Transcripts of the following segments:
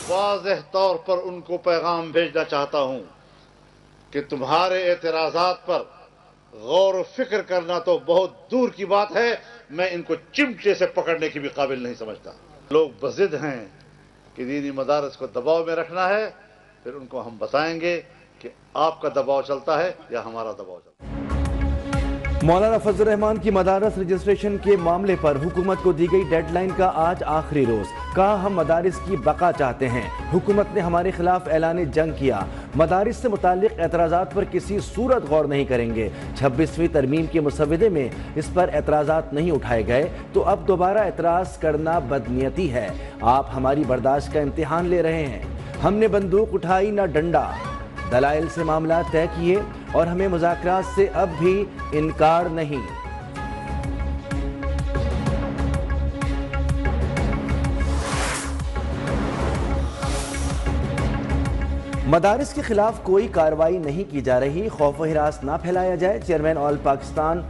واضح طور پر ان کو پیغام بھیجنا چاہتا ہوں کہ تمہارے اعتراضات پر غور و فکر کرنا تو بہت دور کی بات ہے، میں ان کو چمٹے سے پکڑنے کی بھی قابل نہیں سمجھتا۔ لوگ بضد ہیں کہ دینی مدارس کو دباؤ میں رکھنا ہے، پھر ان کو ہم بتائیں گے کہ آپ کا دباؤ چلتا ہے یا ہمارا دباؤ چلتا ہے۔ مولانا فضل الرحمان کی مدارس رجسٹریشن کے معاملے پر حکومت کو دی گئی ڈیڈ لائن کا آج آخری روز، کہا ہم مدارس کی بقا چاہتے ہیں، حکومت نے ہمارے خلاف اعلان جنگ کیا، مدارس سے متعلق اعتراضات پر کسی صورت غور نہیں کریں گے، 26ویں ترمیم کے مسودے میں اس پر اعتراضات نہیں اٹھائے گئے تو اب دوبارہ اعتراض کرنا بدنیتی ہے، آپ ہماری برداشت کا امتحان لے رہے ہیں، ہم نے بندوق اٹھائی نہ ڈنڈا، دلائل سے معاملات طے کیے اور ہمیں مذاکرات سے اب بھی انکار نہیں۔ مدارس کے خلاف کوئی کارروائی نہیں کی جا رہی، خوف و ہراس نہ پھیلایا جائے، چیئرمین آل پاکستان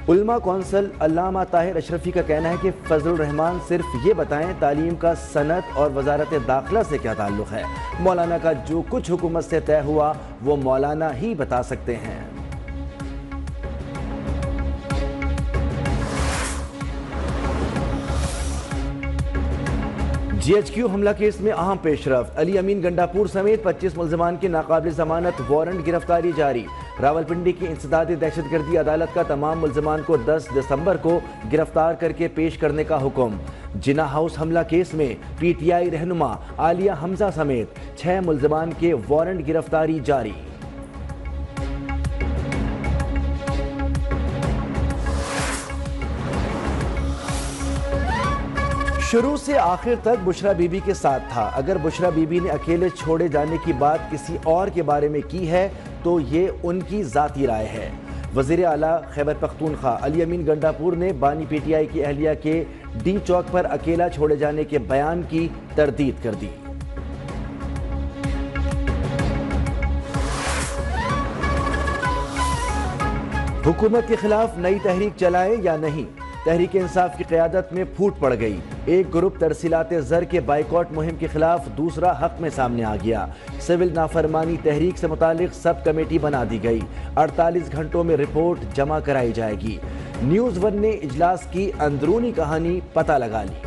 علماء کونسل علامہ طاہر اشرفی کا کہنا ہے کہ فضل الرحمان صرف یہ بتائیں تعلیم کا صنعت اور وزارت داخلہ سے کیا تعلق ہے، مولانا کا جو کچھ حکومت سے طے ہوا وہ مولانا ہی بتا سکتے ہیں۔ جی ایچ کیو حملہ کیس میں اہم پیش رفت، علی امین گنڈاپور سمیت 25 ملزمان کی ناقابل ضمانت وارنٹ گرفتاری جاری، راولپنڈی کی انسدادی دہشت گردی عدالت کا تمام ملزمان کو 10 دسمبر کو گرفتار کر کے پیش کرنے کا حکم، جنا ہاؤس حملہ کیس میں پی ٹی آئی رہنما عالیہ حمزہ سمیت 6 ملزمان کے وارنٹ گرفتاری جاری۔ شروع سے آخر تک بشرا بی بی کے ساتھ تھا، اگر بشرا بی بی نے اکیلے چھوڑے جانے کی بات کسی اور کے بارے میں کی ہے تو یہ ان کی ذاتی رائے ہے، وزیر اعلیٰ خیبر پختونخوا علی امین گنڈاپور نے بانی پی ٹی آئی کی اہلیہ کے ڈی چوک پر اکیلا چھوڑے جانے کے بیان کی تردید کر دی۔ حکومت کے خلاف نئی تحریک چلائے یا نہیں، تحریک انصاف کی قیادت میں پھوٹ پڑ گئی، ایک گروپ ترسیلات زر کے بائیکاٹ مہم کے خلاف، دوسرا حق میں سامنے آ گیا، سول نافرمانی تحریک سے متعلق سب کمیٹی بنا دی گئی، 48 گھنٹوں میں رپورٹ جمع کرائی جائے گی، نیوز ون نے اجلاس کی اندرونی کہانی پتہ لگا لی۔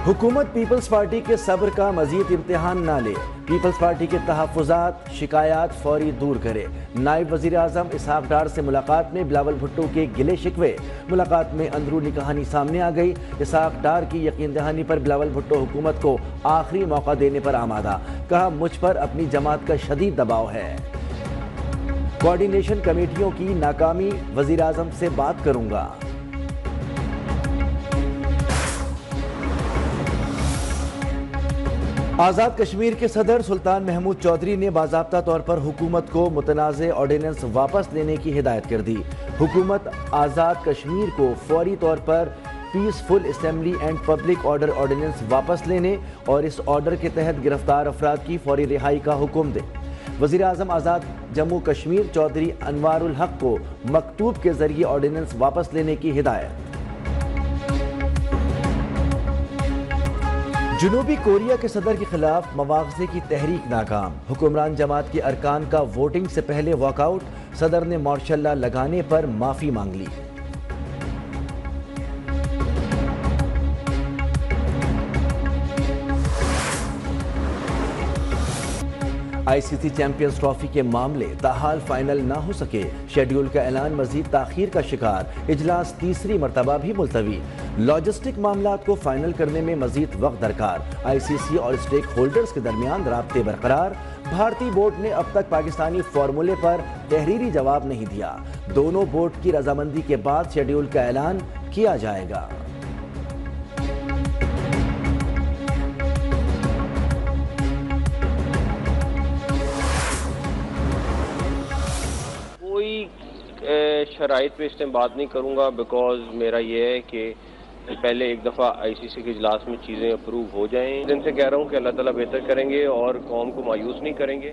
حکومت پیپلز پارٹی کے صبر کا مزید امتحان نہ لے، پیپلز پارٹی کے تحفظات شکایات فوری دور کرے، نائب وزیر اعظم اسحاق ڈار سے ملاقات میں بلاول بھٹو کے گلے شکوے، ملاقات میں اندرونی کہانی سامنے آ گئی، اسحاق ڈار کی یقین دہانی پر بلاول بھٹو حکومت کو آخری موقع دینے پر آمادہ، کہا مجھ پر اپنی جماعت کا شدید دباؤ ہے، کوارڈینیشن کمیٹیوں کی ناکامی وزیر اعظم سے بات کروں گا۔ آزاد کشمیر کے صدر سلطان محمود چودھری نے باضابطہ طور پر حکومت کو متنازع آرڈیننس واپس لینے کی ہدایت کر دی، حکومت آزاد کشمیر کو فوری طور پر peaceful assembly and public order ordinance واپس لینے اور اس آرڈر کے تحت گرفتار افراد کی فوری رہائی کا حکم دے، وزیر اعظم آزاد جموں کشمیر چودھری انوار الحق کو مکتوب کے ذریعے آرڈیننس واپس لینے کی ہدایت۔ جنوبی کوریا کے صدر کے خلاف مواخذے کی تحریک ناکام، حکمران جماعت کے ارکان کا ووٹنگ سے پہلے واک آؤٹ، صدر نے مارشل لا لگانے پر معافی مانگ لی۔ آئی سی سی چیمپئنز ٹرافی کے معاملے تاحال فائنل نہ ہو سکے، شیڈیول کا اعلان مزید تاخیر کا شکار، اجلاس تیسری مرتبہ بھی ملتوی، لاجسٹک معاملات کو فائنل کرنے میں مزید وقت درکار، آئی سی سی اور اسٹیک ہولڈرز کے درمیان رابطے برقرار، بھارتی بورڈ نے اب تک پاکستانی فارمولے پر تحریری جواب نہیں دیا، دونوں بورڈ کی رضامندی کے بعد شیڈیول کا اعلان کیا جائے گا۔ شرائط پہ اس ٹائم بات نہیں کروں گا، بیکاز میرا یہ ہے کہ پہلے ایک دفعہ آئی سی سی کے اجلاس میں چیزیں اپروو ہو جائیں، جن سے کہہ رہا ہوں کہ اللہ تعالیٰ بہتر کریں گے اور قوم کو مایوس نہیں کریں گے۔